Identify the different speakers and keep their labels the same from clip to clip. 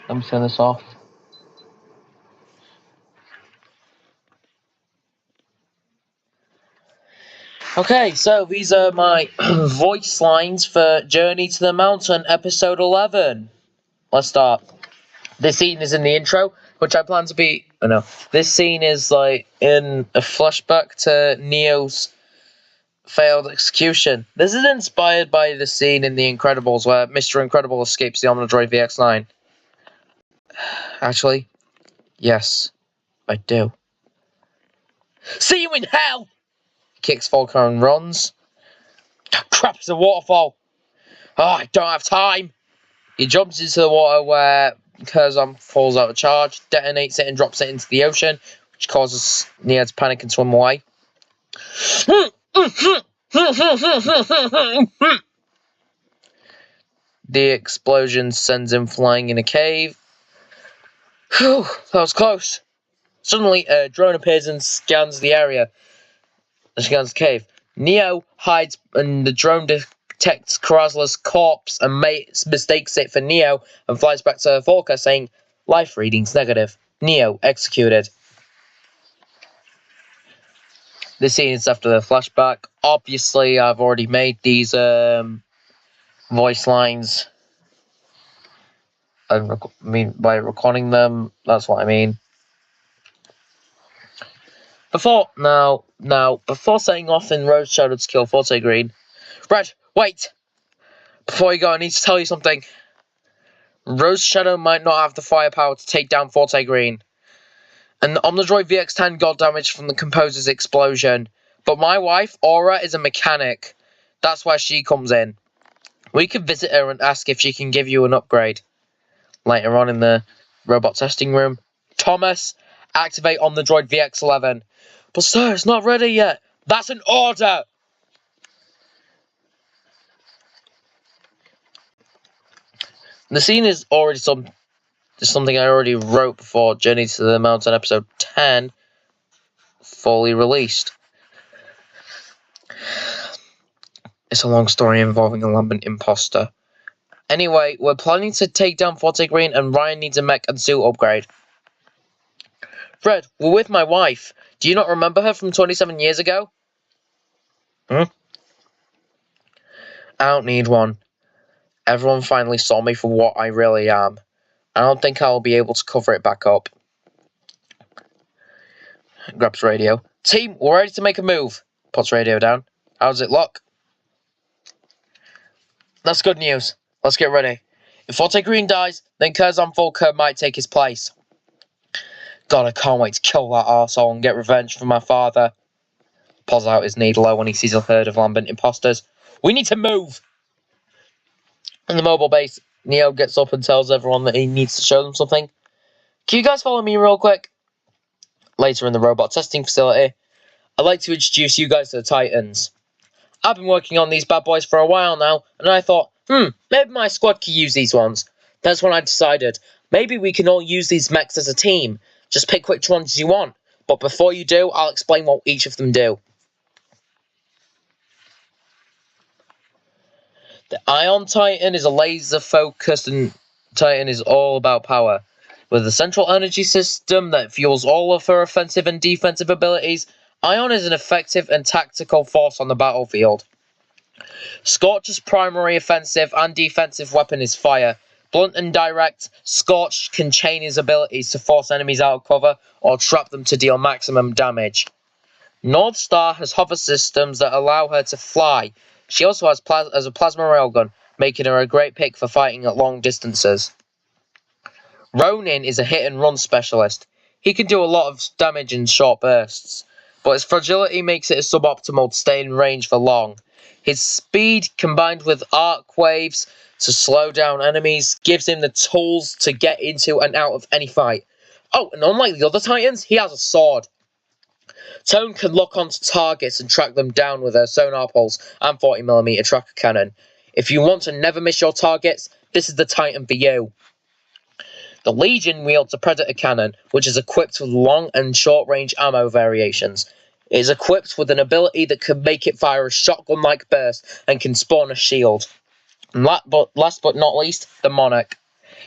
Speaker 1: Let me turn this off. Okay, so these are my voice lines for Journey to the Mountain, episode 11. Let's start. This scene is in the intro, which I plan to be... Oh no. This scene is like in a flashback to Neo's failed execution. This is inspired by the scene in The Incredibles where Mr. Incredible escapes the Omnidroid VX9. Actually, yes, I do. See you in hell! Kicks Volker and runs. Crap, it's a waterfall. Oh, I don't have time. He jumps into the water where Curzon falls out of charge, detonates it and drops it into the ocean, which causes Neo to panic and swim away. The explosion sends him flying in a cave. Whew, that was close. Suddenly, a drone appears and scans the area. Scans the cave. Neo hides and the drone detects Krasler's corpse and mistakes it for Neo and flies back to Volker saying, "Life reading's negative. Neo executed." This scene is after the flashback. Obviously, I've already made these voice lines. I mean, by recording them, that's what I mean. Before setting off in Rose Shadow to kill Forte Green. Red, wait! Before you go, I need to tell you something. Rose Shadow might not have the firepower to take down Forte Green. And the Omnidroid VX10 got damaged from the composer's explosion. But my wife, Aura, is a mechanic. That's where she comes in. We could visit her and ask if she can give you an upgrade. Later on in the robot testing room. Thomas, activate Omnidroid VX11. But sir, it's not ready yet. That's an order! The scene is already something I already wrote before Journey to the Mountain episode 10 fully released. It's a long story involving a lambent imposter. Anyway, we're planning to take down Forte Green and Ryan needs a mech and suit upgrade. Fred, we're with my wife. Do you not remember her from 27 years ago? I don't need one. Everyone finally saw me for what I really am. I don't think I'll be able to cover it back up. Grabs radio. Team, we're ready to make a move. Puts radio down. How does it look? That's good news. Let's get ready. If Forte Green dies, then Curzon Volker might take his place. God, I can't wait to kill that arsehole and get revenge for my father. Pulls out his needler when he sees a herd of lambent imposters. We need to move! In the mobile base, Neo gets up and tells everyone that he needs to show them something. Can you guys follow me real quick? Later in the robot testing facility, I'd like to introduce you guys to the Titans. I've been working on these bad boys for a while now, and I thought, maybe my squad could use these ones. That's when I decided, maybe we can all use these mechs as a team. Just pick which ones you want. But before you do, I'll explain what each of them do. The Ion Titan is a laser-focused and Titan is all about power. With a central energy system that fuels all of her offensive and defensive abilities, Ion is an effective and tactical force on the battlefield. Scorch's primary offensive and defensive weapon is fire. Blunt and direct, Scorch can chain his abilities to force enemies out of cover or trap them to deal maximum damage. North Star has hover systems that allow her to fly. She also has a plasma railgun, making her a great pick for fighting at long distances. Ronin is a hit-and-run specialist. He can do a lot of damage in short bursts, but his fragility makes it suboptimal to stay in range for long. His speed, combined with arc waves to slow down enemies, gives him the tools to get into and out of any fight. Oh, and unlike the other Titans, he has a sword. Tone can lock onto targets and track them down with her sonar pulse and 40mm tracker cannon. If you want to never miss your targets, this is the Titan for you. The Legion wields a Predator cannon, which is equipped with long and short-range ammo variations. It is equipped with an ability that can make it fire a shotgun-like burst and can spawn a shield. And last but not least, the Monarch.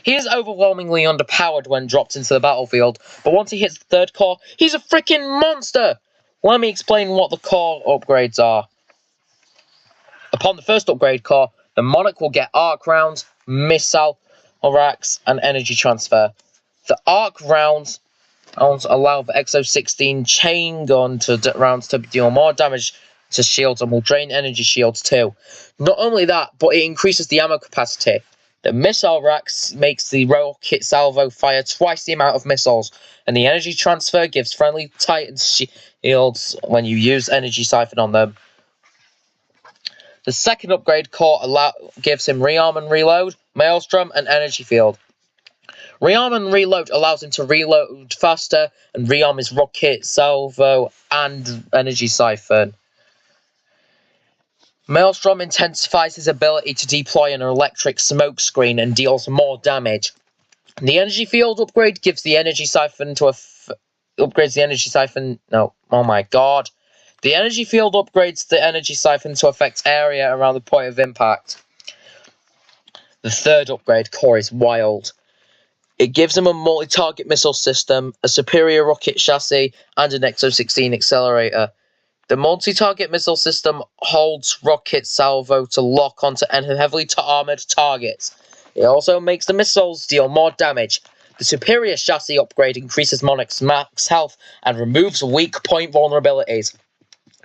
Speaker 1: He is overwhelmingly underpowered when dropped into the battlefield, but once he hits the third core, he's a freaking monster! Let me explain what the core upgrades are. Upon the first upgrade core, the Monarch will get arc rounds, missile racks, and energy transfer. The arc rounds allow the XO16 chain gun rounds to deal more damage to shields and will drain energy shields too. Not only that, but it increases the ammo capacity. The missile racks makes the rocket salvo fire twice the amount of missiles, and the energy transfer gives friendly Titans shields when you use energy siphon on them. The second upgrade core gives him rearm and reload, maelstrom, and energy field. Rearm and reload allows him to reload faster, and rearm is rocket, salvo, and energy siphon. Maelstrom intensifies his ability to deploy an electric smoke screen and deals more damage. The energy field upgrade gives the energy siphon to upgrades the energy siphon. No, oh my god. The energy field upgrades the energy siphon to affect area around the point of impact. The third upgrade core is wild. It gives him a multi-target missile system, a superior rocket chassis, and an XO16 accelerator. The multi-target missile system holds rocket salvo to lock onto heavily armored targets. It also makes the missiles deal more damage. The superior chassis upgrade increases Monarch's max health and removes weak point vulnerabilities.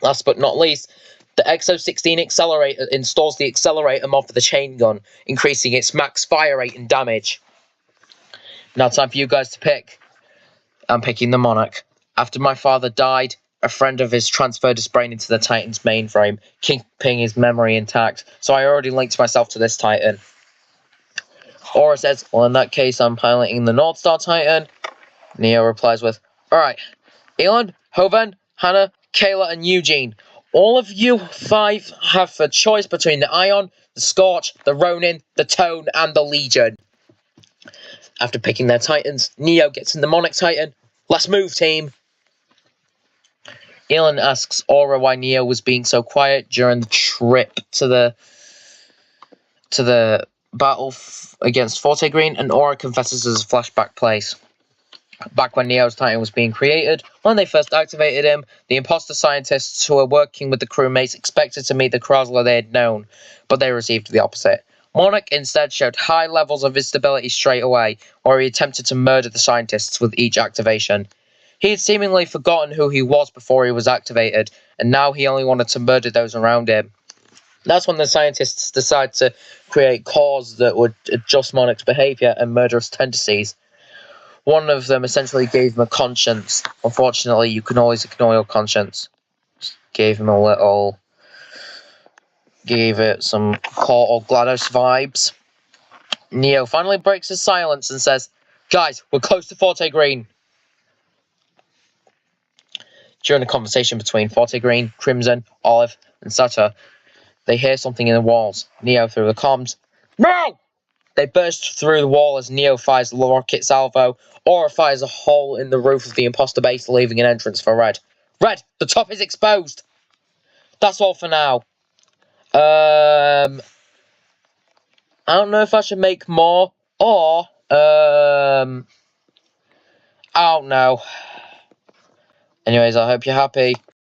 Speaker 1: Last but not least, the XO16 accelerator installs the accelerator mod for the chain gun, increasing its max fire rate and damage. Now time for you guys to pick. I'm picking the Monarch. After my father died, a friend of his transferred his brain into the Titan's mainframe, keeping his memory intact, so I already linked myself to this Titan. Aura says, well, in that case, I'm piloting the North Star Titan. Neo replies with, alright, Elon, Hoven, Hannah, Kayla, and Eugene. All of you 5 have a choice between the Ion, the Scorch, the Ronin, the Tone, and the Legion. After picking their Titans, Neo gets in the Monarch Titan. Let's move, team! Elon asks Aura why Neo was being so quiet during the trip to the battle against Forte Green, and Aura confesses as a flashback plays. Back when Neo's Titan was being created, when they first activated him, the imposter scientists who were working with the crewmates expected to meet the Krasler they had known, but they received the opposite. Monarch instead showed high levels of instability straight away, where he attempted to murder the scientists with each activation. He had seemingly forgotten who he was before he was activated, and now he only wanted to murder those around him. That's when the scientists decided to create cores that would adjust Monarch's behavior and murderous tendencies. One of them essentially gave him a conscience. Unfortunately, you can always ignore your conscience. Just gave him a little... gave it some Core or GLaDOS vibes. Neo finally breaks his silence and says, guys, we're close to Forte Green. During a conversation between Forte Green, Crimson, Olive, and Sutter, they hear something in the walls. Neo through the comms. No! They burst through the wall as Neo fires the rocket salvo. Aura fires a hole in the roof of the imposter base, leaving an entrance for Red. Red, the top is exposed! That's all for now. I don't know if I should make more, or, I don't know. Anyways, I hope you're happy.